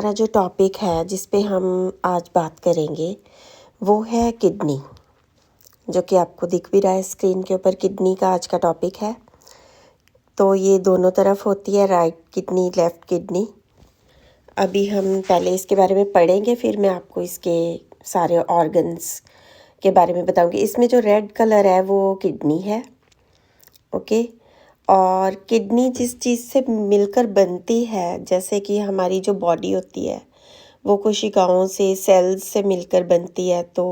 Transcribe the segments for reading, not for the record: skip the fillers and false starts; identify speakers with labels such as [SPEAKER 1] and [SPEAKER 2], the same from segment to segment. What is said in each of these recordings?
[SPEAKER 1] हमारा जो टॉपिक है जिस पे हम आज बात करेंगे वो है किडनी, जो कि आपको दिख भी रहा है स्क्रीन के ऊपर। किडनी का आज का टॉपिक है। तो ये दोनों तरफ होती है, राइट किडनी, लेफ़्ट किडनी। अभी हम पहले इसके बारे में पढ़ेंगे, फिर मैं आपको इसके सारे ऑर्गन्स के बारे में बताऊंगी। इसमें जो रेड कलर है वो किडनी है, ओके। और किडनी जिस चीज़ से मिलकर बनती है, जैसे कि हमारी जो बॉडी होती है वो कोशिकाओं से, सेल्स से मिलकर बनती है, तो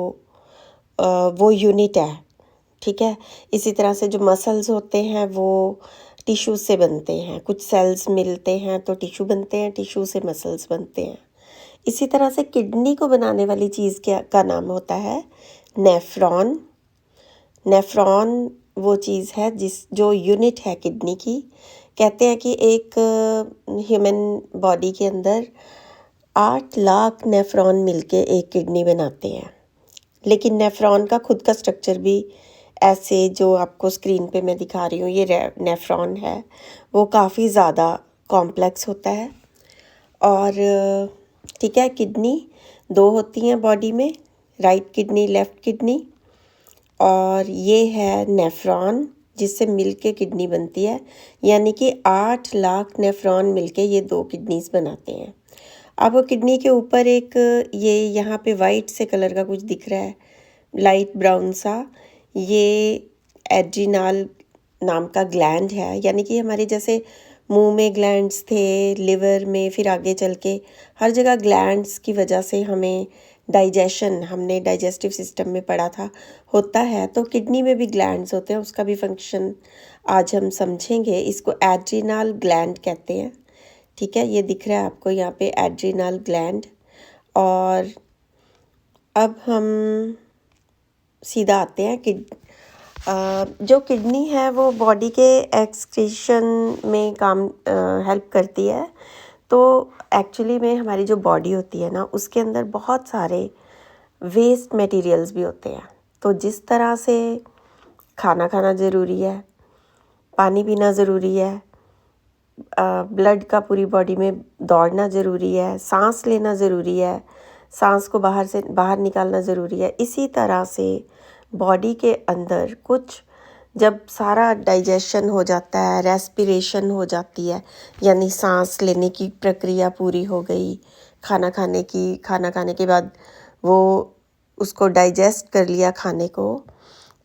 [SPEAKER 1] वो यूनिट है, ठीक है। इसी तरह से जो मसल्स होते हैं वो टिश्यू से बनते हैं। कुछ सेल्स मिलते हैं तो टिश्यू बनते हैं, टिश्यू से मसल्स बनते हैं। इसी तरह से किडनी को बनाने वाली चीज़ का नाम होता है नेफ्रॉन। नेफ्रॉन वो चीज़ है जो यूनिट है किडनी की। कहते हैं कि एक ह्यूमन बॉडी के अंदर 8 लाख नेफ्रॉन मिलके एक किडनी बनाते हैं। लेकिन नेफ्रॉन का खुद का स्ट्रक्चर भी ऐसे, जो आपको स्क्रीन पे मैं दिखा रही हूँ, ये नेफ्रॉन है, वो काफ़ी ज़्यादा कॉम्प्लेक्स होता है। और ठीक है, किडनी 2 होती हैं बॉडी में, राइट किडनी, लेफ़्ट किडनी। और ये है नेफ्रॉन जिससे मिलके किडनी बनती है, यानी कि 8 लाख नेफ्रॉन मिलके ये 2 किडनीज बनाते हैं। अब वो किडनी के ऊपर एक ये यहाँ पे वाइट से कलर का कुछ दिख रहा है, लाइट ब्राउन सा, ये एड्रिनल नाम का ग्लैंड है। यानी कि हमारे जैसे मुंह में ग्लैंड्स थे, लिवर में, फिर आगे चल के हर जगह ग्लैंड्स की वजह से हमें डाइजेशन, हमने डाइजेस्टिव सिस्टम में पढ़ा था, होता है। तो किडनी में भी ग्लैंड्स होते हैं, उसका भी फंक्शन आज हम समझेंगे। इसको एड्रिनल ग्लैंड कहते हैं, ठीक है। ये दिख रहा है आपको यहाँ पे एड्रिनल ग्लैंड। और अब हम सीधा आते हैं कि जो किडनी है वो बॉडी के एक्सक्रीशन में काम हेल्प करती है। तो एक्चुअली में हमारी जो बॉडी होती है ना, उसके अंदर बहुत सारे वेस्ट मटेरियल्स भी होते हैं। तो जिस तरह से खाना खाना ज़रूरी है, पानी पीना ज़रूरी है, ब्लड का पूरी बॉडी में दौड़ना ज़रूरी है, सांस लेना ज़रूरी है, सांस को बाहर निकालना ज़रूरी है, इसी तरह से बॉडी के अंदर कुछ, जब सारा डाइजेशन हो जाता है, रेस्पिरेशन हो जाती है, यानी सांस लेने की प्रक्रिया पूरी हो गई, खाना खाने के बाद वो उसको डाइजेस्ट कर लिया खाने को,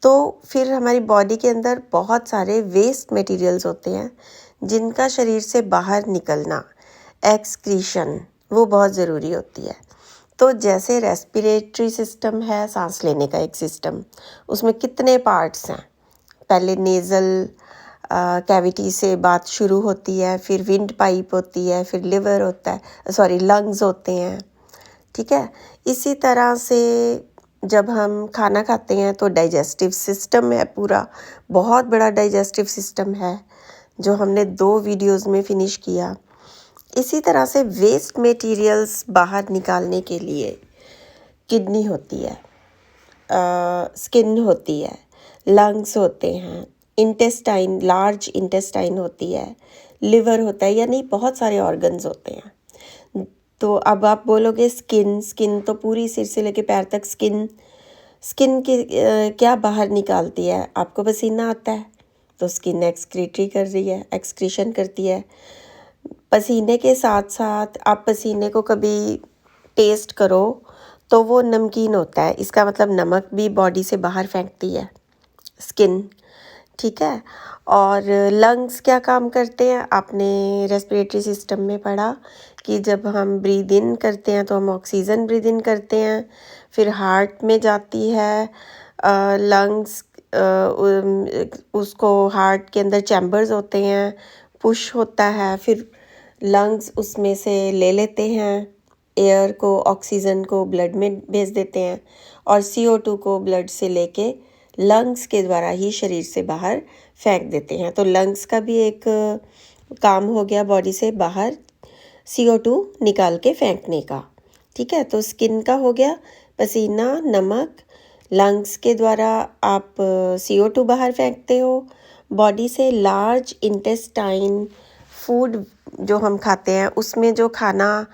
[SPEAKER 1] तो फिर हमारी बॉडी के अंदर बहुत सारे वेस्ट मटेरियल्स होते हैं जिनका शरीर से बाहर निकलना, एक्सक्रीशन, वो बहुत ज़रूरी होती है। तो जैसे रेस्पिरेटरी सिस्टम है, सांस लेने का एक सिस्टम, उसमें कितने पार्ट्स हैं। पहले नेज़ल कैविटी से बात शुरू होती है, फिर विंड पाइप होती है, फिर लिवर होता है, सॉरी लंग्स होते हैं, ठीक है। इसी तरह से जब हम खाना खाते हैं तो डाइजेस्टिव सिस्टम है, पूरा बहुत बड़ा डाइजेस्टिव सिस्टम है जो हमने 2 वीडियोस में फिनिश किया। इसी तरह से वेस्ट मटेरियल्स बाहर निकालने के लिए किडनी होती है, स्किन होती है, लंग्स होते हैं, इंटेस्टाइन, लार्ज इंटेस्टाइन होती है, लिवर होता है, यानी बहुत सारे ऑर्गन्स होते हैं। तो अब आप बोलोगे स्किन तो पूरी सिर से लेके पैर तक स्किन की क्या बाहर निकालती है। आपको पसीना आता है तो स्किन एक्सक्रीटरी कर रही है, एक्सक्रीशन करती है। पसीने के साथ साथ आप पसीने को कभी टेस्ट करो तो वो नमकीन होता है, इसका मतलब नमक भी बॉडी से बाहर फेंकती है स्किन, ठीक है। और लंग्स क्या काम करते हैं, आपने रेस्पिरेटरी सिस्टम में पढ़ा कि जब हम ब्रीद इन करते हैं तो हम ऑक्सीजन ब्रीद इन करते हैं, फिर हार्ट में जाती है लंग्स, उसको हार्ट के अंदर चैम्बर्स होते हैं, पुश होता है, फिर लंग्स उसमें से ले लेते हैं एयर को, ऑक्सीजन को ब्लड में भेज देते हैं, और CO2 को ब्लड से लेके लंग्स के द्वारा ही शरीर से बाहर फेंक देते हैं। तो लंग्स का भी एक काम हो गया बॉडी से बाहर CO2 निकाल के फेंकने का, ठीक है। तो स्किन का हो गया पसीना, नमक, लंग्स के द्वारा आप CO2 बाहर फेंकते हो बॉडी से। लार्ज इंटेस्टाइन, फूड जो हम खाते हैं उसमें जो खाना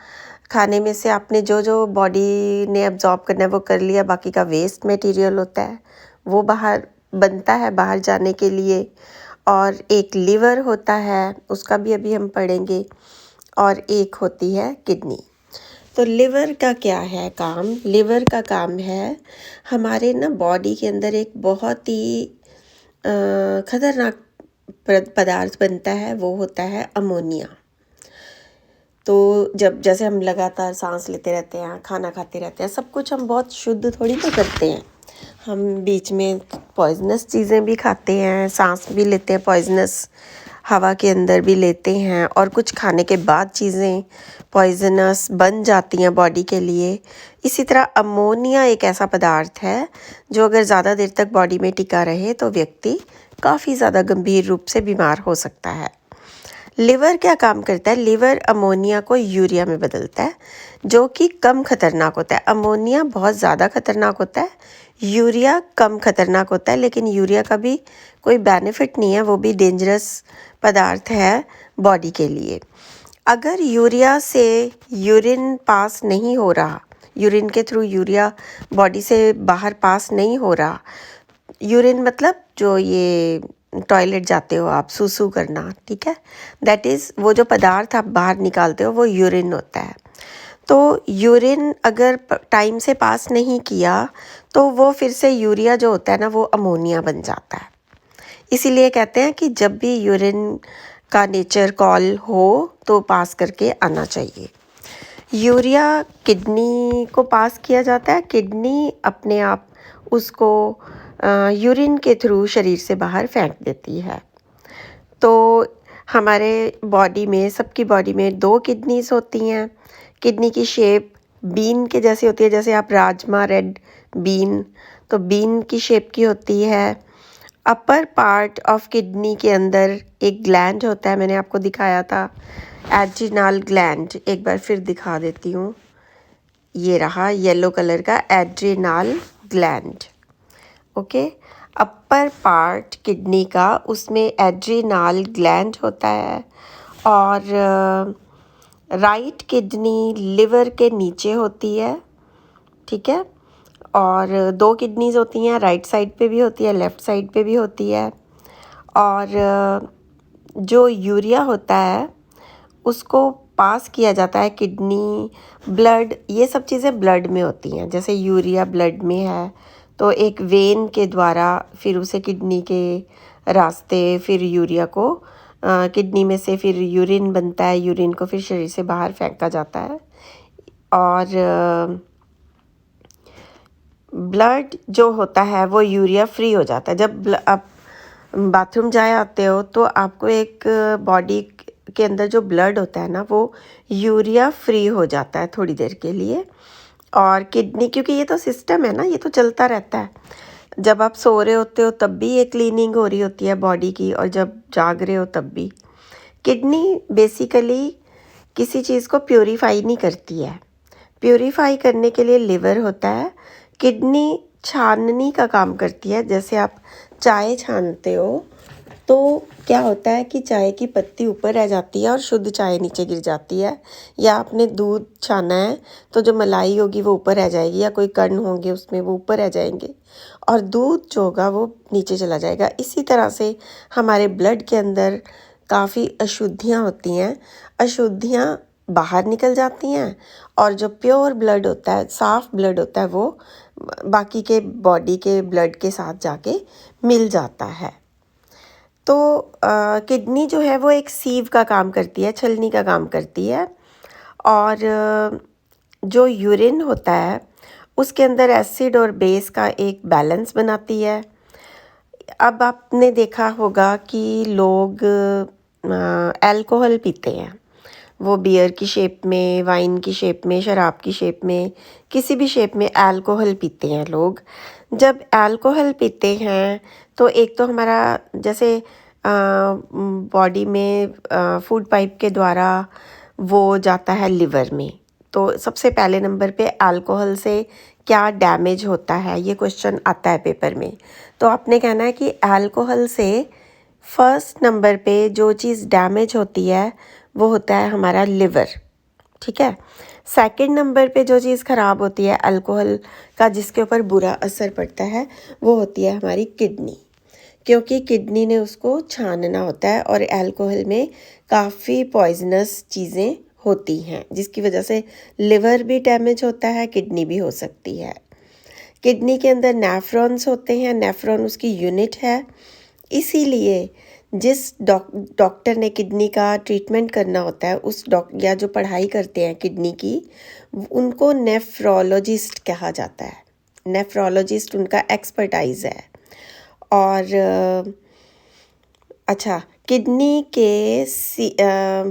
[SPEAKER 1] खाने में से आपने जो जो बॉडी ने एब्जॉर्ब करना है वो कर लिया, बाकी का वेस्ट मटेरियल होता है वो बाहर बनता है बाहर जाने के लिए। और एक लिवर होता है, उसका भी अभी हम पढ़ेंगे, और एक होती है किडनी। तो लिवर का क्या है काम? लिवर का काम है हमारे ना बॉडी के अंदर एक बहुत ही खतरनाक पदार्थ बनता है, वो होता है अमोनिया। तो जब जैसे हम लगातार सांस लेते रहते हैं, खाना खाते रहते हैं, सब कुछ हम बहुत शुद्ध थोड़ी तो करते हैं, हम बीच में पॉइजनस चीज़ें भी खाते हैं, सांस भी लेते हैं, पॉइजनस हवा के अंदर भी लेते हैं, और कुछ खाने के बाद चीज़ें पॉइजनस बन जाती हैं बॉडी के लिए। इसी तरह अमोनिया एक ऐसा पदार्थ है जो अगर ज़्यादा देर तक बॉडी में टिका रहे तो व्यक्ति काफ़ी ज़्यादा गंभीर रूप से बीमार हो सकता है। लिवर क्या काम करता है? लिवर अमोनिया को यूरिया में बदलता है, जो कि कम खतरनाक होता है। अमोनिया बहुत ज़्यादा खतरनाक होता है, यूरिया कम खतरनाक होता है, लेकिन यूरिया का भी कोई बेनिफिट नहीं है, वो भी डेंजरस पदार्थ है बॉडी के लिए। अगर यूरिया से यूरिन पास नहीं हो रहा, यूरिन के थ्रू यूरिया बॉडी से बाहर पास नहीं हो रहा, यूरिन मतलब जो ये टॉयलेट जाते हो आप, सूसू करना, ठीक है, दैट इज़ वो जो पदार्थ आप बाहर निकालते हो वो यूरिन होता है। तो यूरिन अगर टाइम से पास नहीं किया तो वो फिर से यूरिया जो होता है ना वो अमोनिया बन जाता है। इसीलिए कहते हैं कि जब भी यूरिन का नेचर कॉल हो तो पास करके आना चाहिए। यूरिया किडनी को पास किया जाता है, किडनी अपने आप उसको यूरिन के थ्रू शरीर से बाहर फेंक देती है। तो हमारे बॉडी में, सबकी बॉडी में 2 किडनीज होती हैं। किडनी की शेप बीन के जैसी होती है, जैसे आप राजमा, रेड बीन, तो बीन की शेप की होती है। अपर पार्ट ऑफ किडनी के अंदर एक ग्लैंड होता है, मैंने आपको दिखाया था एड्रिनल ग्लैंड, एक बार फिर दिखा देती हूँ। ये रहा येलो कलर का adrenal gland, okay. Upper part kidney का, उसमें एड्रिनल ग्लैंड होता है। और राइट किडनी लिवर के नीचे होती है, ठीक है। और 2 किडनीज होती हैं, राइट साइड पे भी होती है, लेफ़्ट साइड पे भी होती है। और जो यूरिया होता है उसको पास किया जाता है किडनी, ब्लड, ये सब चीज़ें ब्लड में होती हैं। जैसे यूरिया ब्लड में है तो एक वेन के द्वारा फिर उसे किडनी के रास्ते फिर यूरिया को किडनी में से फिर यूरिन बनता है, यूरिन को फिर शरीर से बाहर फेंका जाता है। और ब्लड जो होता है वो यूरिया फ्री हो जाता है। जब आप बाथरूम जाए आते हो तो आपको एक बॉडी के अंदर जो ब्लड होता है ना वो यूरिया फ्री हो जाता है थोड़ी देर के लिए। और किडनी, क्योंकि ये तो सिस्टम है ना, ये तो चलता रहता है। जब आप सो रहे होते हो तब भी ये क्लीनिंग हो रही होती है बॉडी की, और जब जाग रहे हो तब भी। किडनी बेसिकली किसी चीज़ को प्योरीफाई नहीं करती है, प्योरीफाई करने के लिए लिवर होता है। किडनी छाननी का काम करती है। जैसे आप चाय छानते हो तो क्या होता है कि चाय की पत्ती ऊपर रह जाती है और शुद्ध चाय नीचे गिर जाती है, या आपने दूध छाना है तो जो मलाई होगी वो ऊपर रह जाएगी, या कोई कण होंगे उसमें वो ऊपर रह जाएंगे, और दूध जो होगा वो नीचे चला जाएगा। इसी तरह से हमारे ब्लड के अंदर काफ़ी अशुद्धियाँ होती हैं, अशुद्धियाँ बाहर निकल जाती हैं, और जो प्योर ब्लड होता है, साफ़ ब्लड होता है, वो बाकी के बॉडी के ब्लड के साथ जाके मिल जाता है। तो किडनी जो है वो एक सीव का काम करती है, छलनी का काम करती है। और जो यूरिन होता है उसके अंदर एसिड और बेस का एक बैलेंस बनाती है। अब आपने देखा होगा कि लोग अल्कोहल पीते हैं, वो बियर की शेप में, वाइन की शेप में, शराब की शेप में, किसी भी शेप में अल्कोहल पीते हैं लोग। जब अल्कोहल पीते हैं तो एक तो हमारा जैसे बॉडी में फूड पाइप के द्वारा वो जाता है लिवर में, तो सबसे पहले नंबर पे अल्कोहल से क्या डैमेज होता है, ये क्वेश्चन आता है पेपर में। तो आपने कहना है कि अल्कोहल से फर्स्ट नंबर पे जो चीज़ डैमेज होती है वो होता है हमारा लिवर, ठीक है। सेकंड नंबर पे जो चीज़ ख़राब होती है अल्कोहल का, जिसके ऊपर बुरा असर पड़ता है, वो होती है हमारी किडनी, क्योंकि किडनी ने उसको छानना होता है और अल्कोहल में काफ़ी पॉइजनस चीज़ें होती हैं, जिसकी वजह से लिवर भी डैमेज होता है, किडनी भी हो सकती है। किडनी के अंदर नेफ्रॉन्स होते हैं, नेफ्रॉन उसकी यूनिट है, इसीलिए जिस डॉक्टर ने किडनी का ट्रीटमेंट करना होता है, उस या जो पढ़ाई करते हैं किडनी की, उनको नेफ्रोलॉजिस्ट कहा जाता है। नेफ्रोलॉजिस्ट उनका एक्सपर्टाइज है। और अच्छा, किडनी के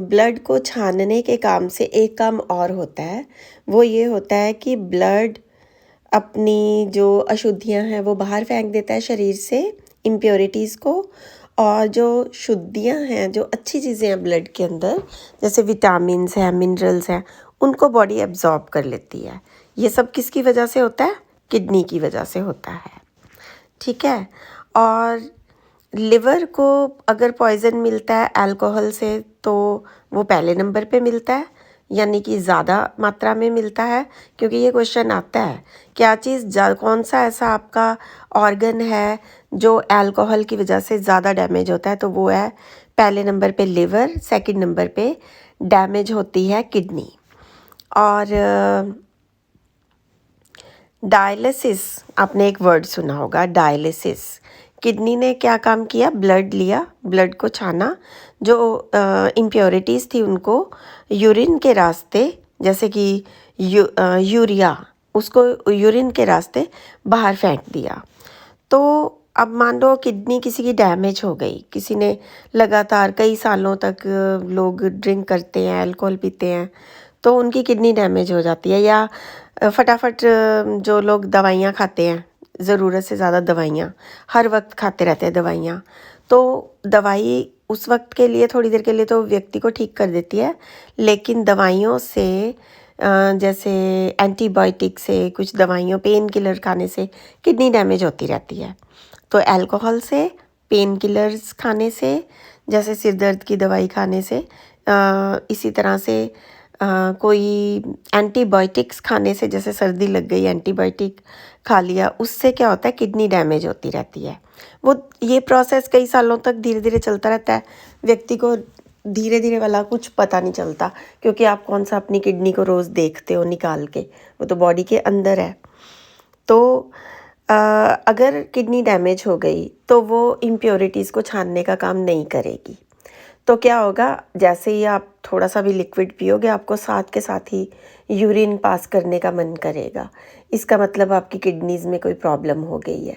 [SPEAKER 1] ब्लड को छानने के काम से एक काम और होता है, वो ये होता है कि ब्लड अपनी जो अशुद्धियां हैं वो बाहर फेंक देता है शरीर से, इम्प्योरिटीज़ को, और जो शुद्धियां हैं, जो अच्छी चीज़ें हैं ब्लड के अंदर, जैसे विटामिन्स हैं, मिनरल्स हैं, उनको बॉडी एब्जॉर्ब कर लेती है। ये सब किसकी वजह से होता है? किडनी की वजह से होता है। ठीक है। और लिवर को अगर पॉइज़न मिलता है अल्कोहल से, तो वो पहले नंबर पे मिलता है, यानी कि ज़्यादा मात्रा में मिलता है, क्योंकि ये क्वेश्चन आता है क्या चीज़, कौन सा ऐसा आपका ऑर्गन है जो अल्कोहल की वजह से ज़्यादा डैमेज होता है, तो वो है पहले नंबर पे लिवर, सेकंड नंबर पे डैमेज होती है किडनी। और डायलिसिस, आपने एक वर्ड सुना होगा डायलिसिस। किडनी ने क्या काम किया? ब्लड लिया, ब्लड को छाना, जो इम्प्योरिटीज़ थी उनको यूरिन के रास्ते, जैसे कि यूरिया, उसको यूरिन के रास्ते बाहर फेंक दिया। तो अब मान लो किडनी किसी की डैमेज हो गई, किसी ने लगातार कई सालों तक लोग ड्रिंक करते हैं, अल्कोहल पीते हैं, तो उनकी किडनी डैमेज हो जाती है। या फटाफट जो लोग दवाइयाँ खाते हैं, ज़रूरत से ज़्यादा दवाइयाँ, हर वक्त खाते रहते हैं दवाइयाँ, तो दवाई उस वक्त के लिए, थोड़ी देर के लिए तो व्यक्ति को ठीक कर देती है, लेकिन दवाइयों से जैसे एंटीबायोटिक से, कुछ दवाइयों, पेन किलर खाने से किडनी डैमेज होती रहती है। तो अल्कोहल से, पेन किलर्स खाने से, जैसे सिर दर्द की दवाई खाने से, इसी तरह से कोई एंटीबायोटिक्स खाने से, जैसे सर्दी लग गई एंटीबायोटिक खा लिया, उससे क्या होता है? किडनी डैमेज होती रहती है। वो ये प्रोसेस कई सालों तक धीरे धीरे चलता रहता है, व्यक्ति को धीरे धीरे वाला कुछ पता नहीं चलता, क्योंकि आप कौन सा अपनी किडनी को रोज़ देखते हो निकाल के, वो तो बॉडी के अंदर है। तो अगर किडनी डैमेज हो गई तो वो इम्प्योरिटीज़ को छानने का काम नहीं करेगी। तो क्या होगा? जैसे ही आप थोड़ा सा भी लिक्विड पियोगे, आपको साथ के साथ ही यूरिन पास करने का मन करेगा। इसका मतलब आपकी किडनीज़ में कोई प्रॉब्लम हो गई है।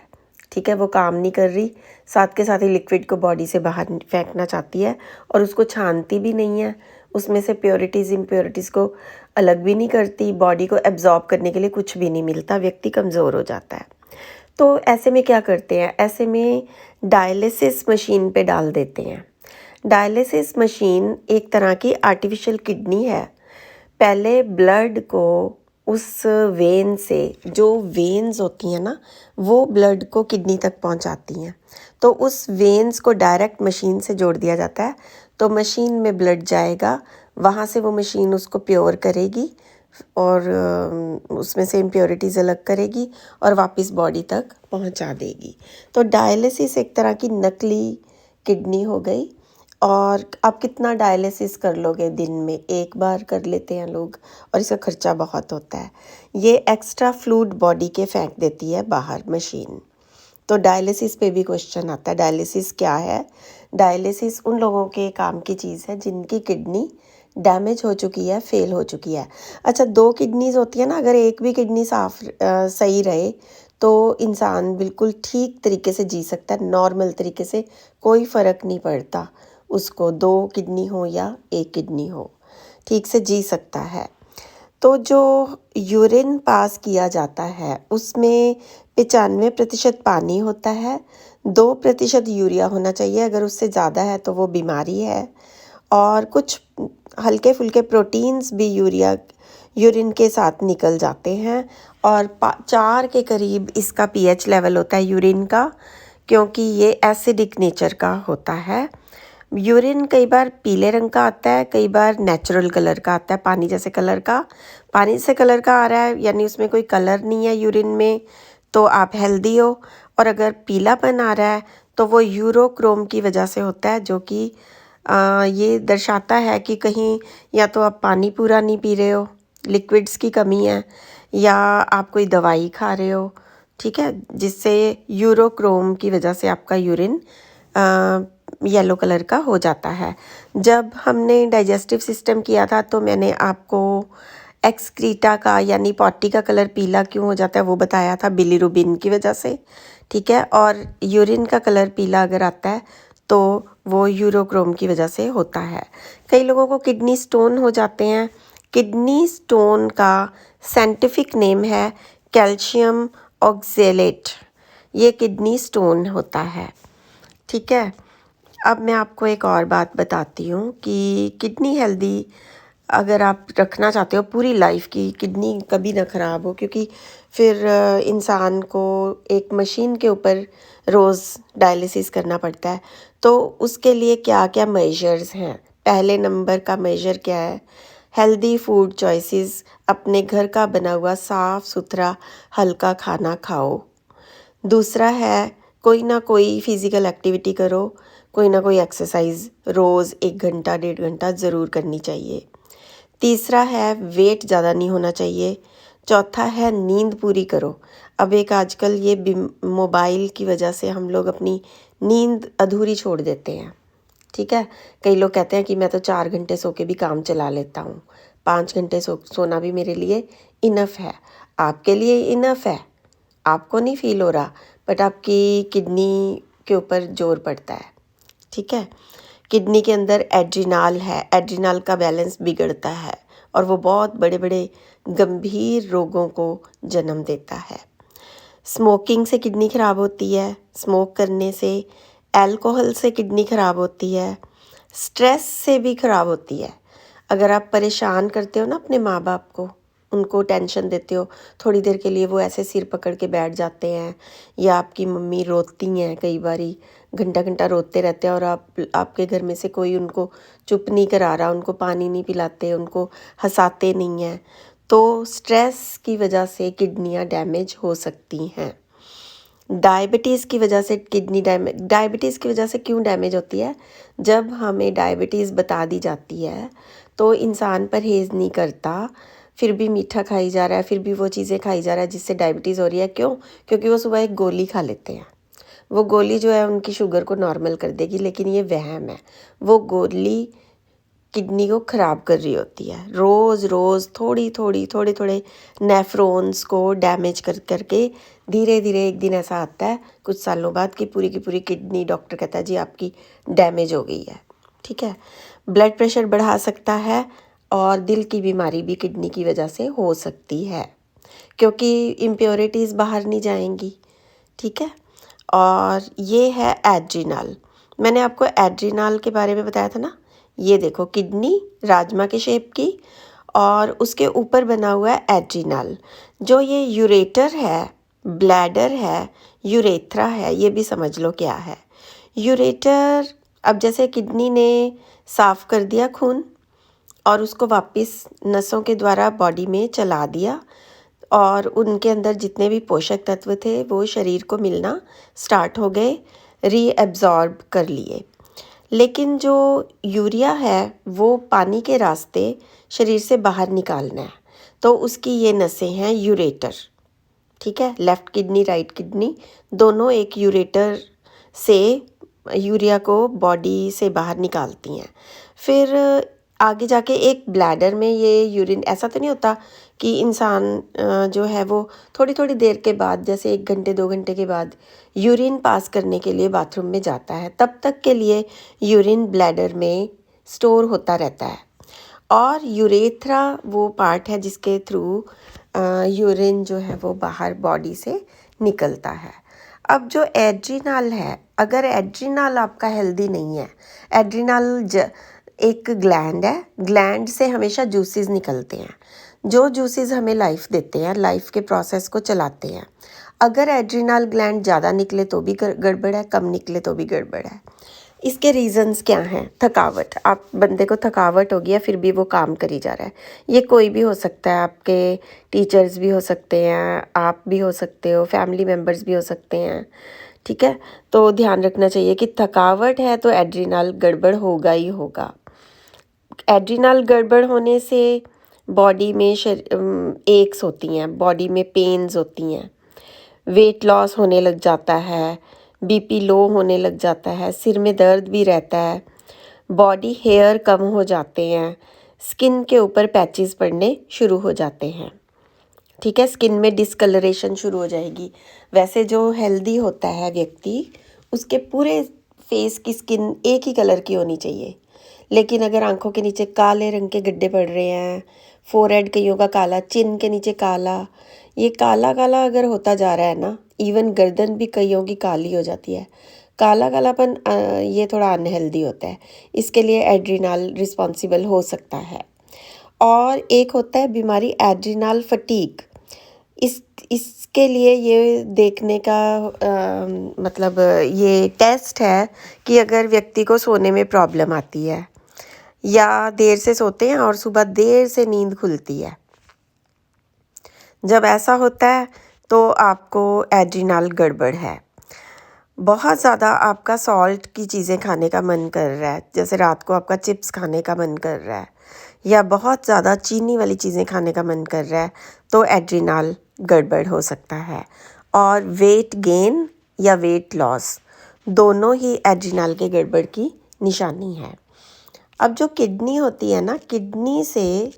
[SPEAKER 1] ठीक है, वो काम नहीं कर रही, साथ के साथ ही लिक्विड को बॉडी से बाहर फेंकना चाहती है, और उसको छानती भी नहीं है, उसमें से प्योरिटीज़ इम्प्योरिटीज़ को अलग भी नहीं करती, बॉडी को एब्जॉर्ब करने के लिए कुछ भी नहीं मिलता, व्यक्ति कमज़ोर हो जाता है। तो ऐसे में क्या करते हैं? ऐसे में डायलिसिस मशीन पे डाल देते हैं। डायलिसिस मशीन एक तरह की आर्टिफिशियल किडनी है। पहले ब्लड को उस वेन से, जो वेन्स होती हैं ना, वो ब्लड को किडनी तक पहुंचाती हैं, तो उस वेन्स को डायरेक्ट मशीन से जोड़ दिया जाता है। तो मशीन में ब्लड जाएगा, वहाँ से वो मशीन उसको प्योर करेगी और उसमें से इम्प्योरिटीज़ अलग करेगी और वापस बॉडी तक पहुंचा देगी। तो डायलिसिस एक तरह की नकली किडनी हो गई। और आप कितना डायलिसिस कर लोगे? दिन में एक बार कर लेते हैं लोग, और इसका खर्चा बहुत होता है। ये एक्स्ट्रा फ्लूइड बॉडी के फेंक देती है बाहर मशीन। तो डायलिसिस पे भी क्वेश्चन आता है, डायलिसिस क्या है? डायलिसिस उन लोगों के काम की चीज़ है जिनकी किडनी डैमेज हो चुकी है, फेल हो चुकी है। अच्छा, 2 किडनीज होती है ना, अगर एक भी किडनी सही रहे तो इंसान बिल्कुल ठीक तरीके से जी सकता है, नॉर्मल तरीके से, कोई फ़र्क नहीं पड़ता उसको, 2 किडनी हो या 1 किडनी हो, ठीक से जी सकता है। तो जो यूरिन पास किया जाता है उसमें 95% पानी होता है, 2% यूरिया होना चाहिए, अगर उससे ज़्यादा है तो वो बीमारी है। और कुछ हल्के फुल्के प्रोटीन्स भी यूरिन के साथ निकल जाते हैं। और 4 के करीब इसका pH लेवल होता है यूरिन का, क्योंकि ये एसिडिक नेचर का होता है। यूरिन कई बार पीले रंग का आता है, कई बार नेचुरल कलर का आता है, पानी जैसे कलर का। पानी से कलर का आ रहा है यानी उसमें कोई कलर नहीं है यूरिन में, तो आप हेल्दी हो। और अगर पीलापन आ रहा है तो वो यूरोक्रोम की वजह से होता है, जो कि ये दर्शाता है कि कहीं या तो आप पानी पूरा नहीं पी रहे हो, लिक्विड्स की कमी है, या आप कोई दवाई खा रहे हो, ठीक है, जिससे यूरोक्रोम की वजह से आपका यूरिन येलो कलर का हो जाता है। जब हमने डाइजेस्टिव सिस्टम किया था तो मैंने आपको एक्सक्रीटा का यानी पॉटी का कलर पीला क्यों हो जाता है वो बताया था, बिलीरुबिन की वजह से, ठीक है। और यूरिन का कलर पीला अगर आता है तो वो यूरोक्रोम की वजह से होता है। कई लोगों को किडनी स्टोन हो जाते हैं। किडनी स्टोन का साइंटिफिक नेम है कैल्शियम ऑक्जेलेट। ये किडनी स्टोन होता है, ठीक है। अब मैं आपको एक और बात बताती हूँ कि किडनी हेल्दी अगर आप रखना चाहते हो पूरी लाइफ की, किडनी कभी ना ख़राब हो, क्योंकि फिर इंसान को एक मशीन के ऊपर रोज़ डायलिसिस करना पड़ता है। तो उसके लिए क्या क्या मेजर्स हैं? पहले नंबर का मेजर क्या है? हेल्दी फूड चॉइसेस, अपने घर का बना हुआ साफ़ सुथरा हल्का खाना खाओ। दूसरा है कोई ना कोई फिज़िकल एक्टिविटी करो, कोई ना कोई एक्सरसाइज रोज़ 1 घंटा 1.5 घंटा ज़रूर करनी चाहिए। तीसरा है वेट ज़्यादा नहीं होना चाहिए। चौथा है नींद पूरी करो। अब एक आजकल ये मोबाइल की वजह से हम लोग अपनी नींद अधूरी छोड़ देते हैं, ठीक है। कई लोग कहते हैं कि मैं तो 4 घंटे सो के भी काम चला लेता हूँ, 5 घंटे सोना भी मेरे लिए इनफ है। आपके लिए इनफ है, आपको नहीं फील हो रहा, बट आपकी किडनी के ऊपर जोर पड़ता है, ठीक है। किडनी के अंदर एड्रिनाल है, एड्रिनाल का बैलेंस बिगड़ता है और वो बहुत बड़े बड़े गंभीर रोगों को जन्म देता है। स्मोकिंग से किडनी ख़राब होती है, स्मोक करने से, अल्कोहल से किडनी ख़राब होती है, स्ट्रेस से भी ख़राब होती है। अगर आप परेशान करते हो ना अपने माँ बाप को, उनको टेंशन देते हो, थोड़ी देर के लिए वो ऐसे सिर पकड़ के बैठ जाते हैं, या आपकी मम्मी रोती हैं, कई बारी घंटा घंटा रोते रहते हैं और आपके घर में से कोई उनको चुप नहीं करा रहा, उनको पानी नहीं पिलाते, उनको हंसाते नहीं हैं, तो स्ट्रेस की वजह से किडनियाँ डैमेज हो सकती हैं। डायबिटीज़ की वजह से किडनी डायबिटीज़ की वजह से क्यों डैमेज होती है? जब हमें डायबिटीज़ बता दी जाती है तो इंसान परहेज़ नहीं करता, फिर भी मीठा खाई जा रहा है, फिर भी वो चीज़ें खाई जा रहा है जिससे डायबिटीज़ हो रही है। क्यों? क्योंकि वो सुबह एक गोली खा लेते हैं। वो गोली जो है उनकी शुगर को नॉर्मल कर देगी, लेकिन ये वहम है। वो गोली किडनी को ख़राब कर रही होती है। रोज़ रोज़ थोड़ी थोड़े नेफ्रॉन्स को डैमेज कर करके धीरे धीरे एक दिन ऐसा आता है कुछ सालों बाद कि पूरी की पूरी किडनी, डॉक्टर कहता है जी आपकी डैमेज हो गई है, ठीक है। ब्लड प्रेशर बढ़ा सकता है और दिल की बीमारी भी किडनी की वजह से हो सकती है, क्योंकि इम्प्योरिटीज़ बाहर नहीं जाएंगी, ठीक है। और ये है एड्रिनल। मैंने आपको एड्रिनल के बारे में बताया था ना। ये देखो किडनी राजमा के शेप की और उसके ऊपर बना हुआ है एड्रिनल। जो ये यूरेटर है, ब्लैडर है, यूरेथ्रा है, ये भी समझ लो क्या है। यूरेटर, अब जैसे किडनी ने साफ़ कर दिया खून और उसको वापस नसों के द्वारा बॉडी में चला दिया और उनके अंदर जितने भी पोषक तत्व थे वो शरीर को मिलना स्टार्ट हो गए, रीएब्जॉर्ब कर लिए। लेकिन जो यूरिया है वो पानी के रास्ते शरीर से बाहर निकालना है, तो उसकी ये नसें हैं यूरेटर, ठीक है। लेफ़्ट किडनी राइट किडनी दोनों एक यूरेटर से यूरिया को बॉडी से बाहर निकालती हैं। फिर आगे जाके एक ब्लैडर में ये यूरिन, ऐसा तो नहीं होता कि इंसान जो है वो थोड़ी थोड़ी देर के बाद, जैसे 1 घंटे 2 घंटे के बाद यूरिन पास करने के लिए बाथरूम में जाता है, तब तक के लिए यूरिन ब्लैडर में स्टोर होता रहता है। और यूरेथ्रा वो पार्ट है जिसके थ्रू यूरिन जो है वो बाहर बॉडी से निकलता है। अब जो एड्रिनल है, अगर एड्रिनल आपका हेल्दी नहीं है, एड्रिनल एक ग्लैंड है, ग्लैंड से हमेशा जूसेस निकलते हैं, जो जूसेस हमें लाइफ देते हैं, लाइफ के प्रोसेस को चलाते हैं। अगर एड्रिनल ग्लैंड ज़्यादा निकले तो भी गड़बड़ है, कम निकले तो भी गड़बड़ है। इसके रीज़न्स क्या हैं? थकावट, आप बंदे को थकावट होगी या फिर भी वो काम करी जा रहा है। ये कोई भी हो सकता है, आपके टीचर्स भी हो सकते हैं, आप भी हो सकते हो, फैमिली मेम्बर्स भी हो सकते हैं, ठीक है। तो ध्यान रखना चाहिए कि थकावट है तो एड्रिनल गड़बड़ होगा ही होगा। एड्रिनल गड़बड़ होने से बॉडी में एक्स होती हैं, बॉडी में पेन्स होती हैं, वेट लॉस होने लग जाता है, बीपी लो होने लग जाता है, सिर में दर्द भी रहता है, बॉडी हेयर कम हो जाते हैं, स्किन के ऊपर पैचेस पड़ने शुरू हो जाते हैं, ठीक है। स्किन में डिस्कलरेशन शुरू हो जाएगी। वैसे जो हेल्दी होता है व्यक्ति, उसके पूरे फेस की स्किन एक ही कलर की होनी चाहिए, लेकिन अगर आंखों के नीचे काले रंग के गड्ढे पड़ रहे हैं, फोरहेड कईयों का काला, चिन के नीचे काला, ये काला काला अगर होता जा रहा है ना, इवन गर्दन भी कईयों की काली हो जाती है, काला कालापन, ये थोड़ा अनहेल्दी होता है। इसके लिए एड्रिनल रिस्पॉन्सिबल हो सकता है। और एक होता है बीमारी एड्रिनल फटीग। इसके लिए ये देखने का मतलब ये टेस्ट है कि अगर व्यक्ति को सोने में प्रॉब्लम आती है या देर से सोते हैं और सुबह देर से नींद खुलती है, जब ऐसा होता है तो आपको एड्रिनल गड़बड़ है। बहुत ज़्यादा आपका सॉल्ट की चीज़ें खाने का मन कर रहा है, जैसे रात को आपका चिप्स खाने का मन कर रहा है या बहुत ज़्यादा चीनी वाली चीज़ें खाने का मन कर रहा है, तो एड्रिनल गड़बड़ हो सकता है। और वेट गेन या वेट लॉस दोनों ही एड्रिनल के गड़बड़ की निशानी है। अब जो किडनी होती है ना, किडनी से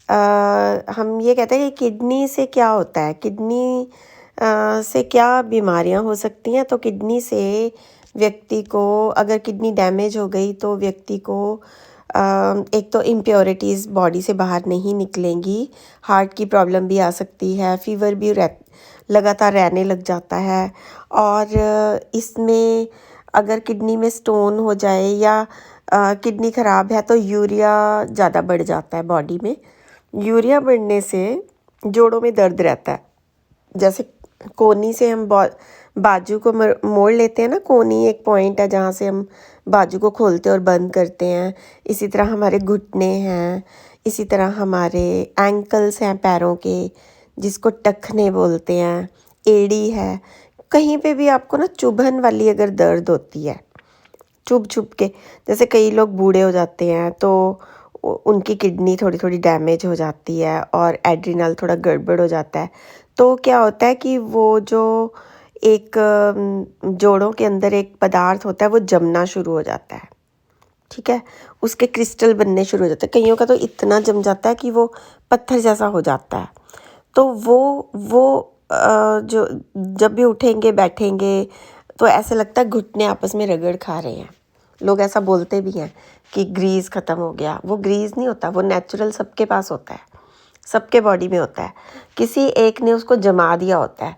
[SPEAKER 1] हम ये कहते हैं कि किडनी से क्या होता है, किडनी से क्या बीमारियां हो सकती हैं। तो किडनी से व्यक्ति को, अगर किडनी डैमेज हो गई तो व्यक्ति को एक तो इम्प्योरिटीज़ बॉडी से बाहर नहीं निकलेंगी, हार्ट की प्रॉब्लम भी आ सकती है, फीवर भी लगातार रहने लग जाता है। और इसमें अगर किडनी में स्टोन हो जाए या किडनी ख़राब है तो यूरिया ज़्यादा बढ़ जाता है बॉडी में। यूरिया बढ़ने से जोड़ों में दर्द रहता है। जैसे कोहनी से हम बाजू को मोड़ लेते हैं ना, कोहनी एक पॉइंट है जहाँ से हम बाजू को खोलते और बंद करते हैं। इसी तरह हमारे घुटने हैं, इसी तरह हमारे एंकल्स हैं पैरों के, जिसको टखने बोलते हैं, एड़ी है। कहीं पे भी आपको ना चुभन वाली अगर दर्द होती है, चुभ चुभ के, जैसे कई लोग बूढ़े हो जाते हैं तो उनकी किडनी थोड़ी थोड़ी डैमेज हो जाती है और एड्रिनल थोड़ा गड़बड़ हो जाता है। तो क्या होता है कि वो जो एक जोड़ों के अंदर एक पदार्थ होता है वो जमना शुरू हो जाता है, ठीक है, उसके क्रिस्टल बनने शुरू हो जाते हैं। कईयों का तो इतना जम जाता है कि वो पत्थर जैसा हो जाता है। तो वो जो जब भी उठेंगे बैठेंगे तो ऐसे लगता है घुटने आपस में रगड़ खा रहे हैं। लोग ऐसा बोलते भी हैं कि ग्रीस ख़त्म हो गया। वो ग्रीस नहीं होता, वो नेचुरल सबके पास होता है, सबके बॉडी में होता है। किसी एक ने उसको जमा दिया होता है।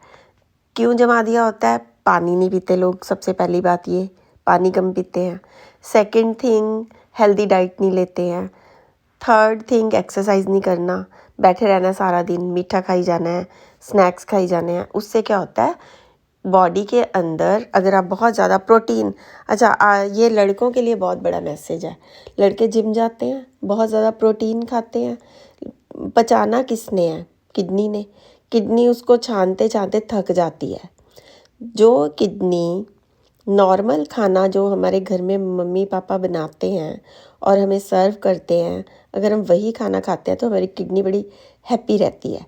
[SPEAKER 1] क्यों जमा दिया होता है? पानी नहीं पीते लोग, सबसे पहली बात ये, पानी कम पीते हैं। सेकंड थिंग, हेल्दी डाइट नहीं लेते हैं। थर्ड थिंग, एक्सरसाइज नहीं करना, बैठे रहना सारा दिन, मीठा खाई जाना है, स्नैक्स खाई जाने हैं। उससे क्या होता है, बॉडी के अंदर अगर आप बहुत ज़्यादा प्रोटीन, ये लड़कों के लिए बहुत बड़ा मैसेज है। लड़के जिम जाते हैं, बहुत ज़्यादा प्रोटीन खाते हैं, पचाना किसने है? किडनी ने। किडनी उसको छानते छानते थक जाती है। जो किडनी नॉर्मल खाना जो हमारे घर में मम्मी पापा बनाते हैं और हमें सर्व करते हैं, अगर हम वही खाना खाते हैं तो हमारी किडनी बड़ी हैप्पी रहती है,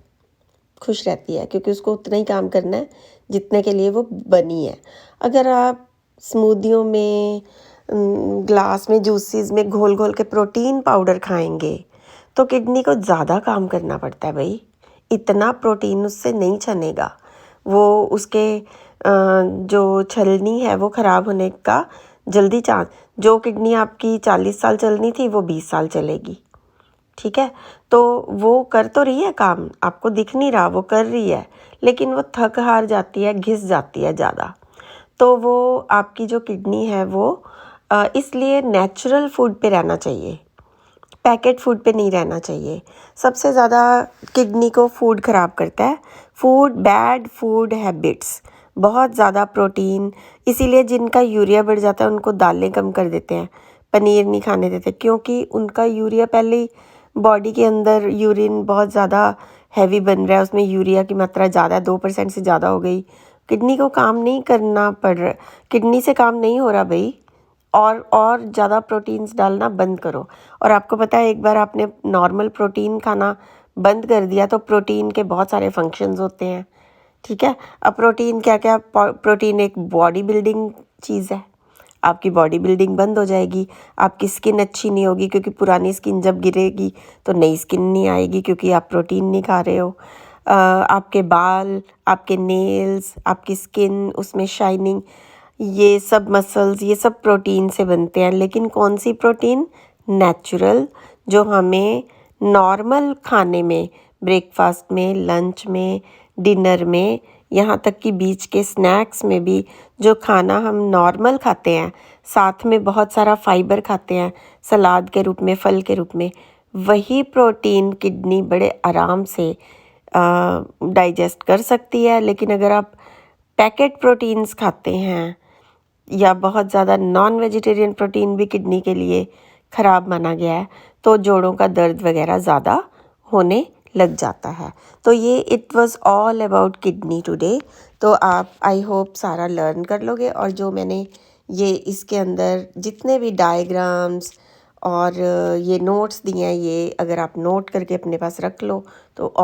[SPEAKER 1] खुश रहती है, क्योंकि उसको उतना ही काम करना है जितने के लिए वो बनी है। अगर आप स्मूदियों में, ग्लास में, जूसेस में घोल घोल के प्रोटीन पाउडर खाएंगे तो किडनी को ज़्यादा काम करना पड़ता है भाई। इतना प्रोटीन उससे नहीं छनेगा, वो उसके जो छलनी है वो ख़राब होने का जल्दी चांस। जो किडनी आपकी 40 साल चलनी थी वो 20 साल चलेगी, ठीक है। तो वो कर तो रही है काम, आपको दिख नहीं रहा वो कर रही है, लेकिन वो थक हार जाती है, घिस जाती है ज़्यादा। तो वो आपकी जो किडनी है वो इसलिए नेचुरल फूड पे रहना चाहिए, पैकेट फूड पे नहीं रहना चाहिए। सबसे ज़्यादा किडनी को फूड ख़राब करता है बैड फूड हैबिट्स, बहुत ज़्यादा प्रोटीन, इसीलिए जिनका यूरिया बढ़ जाता है उनको दालें कम कर देते हैं, पनीर नहीं खाने देते, क्योंकि उनका यूरिया पहले ही बॉडी के अंदर यूरिन बहुत ज़्यादा हैवी बन रहा है, उसमें यूरिया की मात्रा ज़्यादा 2% से ज़्यादा हो गई, किडनी को काम नहीं करना पड़ रहा, किडनी से काम नहीं हो रहा भाई, और ज़्यादा प्रोटीन्स डालना बंद करो। और आपको पता है, एक बार आपने नॉर्मल प्रोटीन खाना बंद कर दिया तो प्रोटीन के बहुत सारे फंक्शंस होते हैं, ठीक है। अब प्रोटीन क्या क्या, प्रोटीन एक बॉडी बिल्डिंग चीज़ है, आपकी बॉडी बिल्डिंग बंद हो जाएगी, आपकी स्किन अच्छी नहीं होगी, क्योंकि पुरानी स्किन जब गिरेगी तो नई स्किन नहीं आएगी, क्योंकि आप प्रोटीन नहीं खा रहे हो। आपके बाल, आपके नेल्स, आपकी स्किन, उसमें शाइनिंग, ये सब मसल्स, ये सब प्रोटीन से बनते हैं। लेकिन कौन सी प्रोटीन? नेचुरल, जो हमें नॉर्मल खाने में, ब्रेकफास्ट में, लंच में, डिनर में, यहाँ तक कि बीच के स्नैक्स में भी जो खाना हम नॉर्मल खाते हैं, साथ में बहुत सारा फाइबर खाते हैं सलाद के रूप में, फल के रूप में, वही प्रोटीन किडनी बड़े आराम से डाइजेस्ट कर सकती है। लेकिन अगर आप पैकेट प्रोटीन्स खाते हैं या बहुत ज़्यादा नॉन वेजिटेरियन प्रोटीन भी किडनी के लिए ख़राब माना गया है, तो जोड़ों का दर्द वगैरह ज़्यादा होने लग जाता है। तो ये it was all about kidney today. तो आप, आई होप, सारा लर्न कर लोगे। और जो मैंने ये इसके अंदर जितने भी डायग्राम्स और ये नोट्स दिए हैं, ये अगर आप नोट करके अपने पास रख लो तो और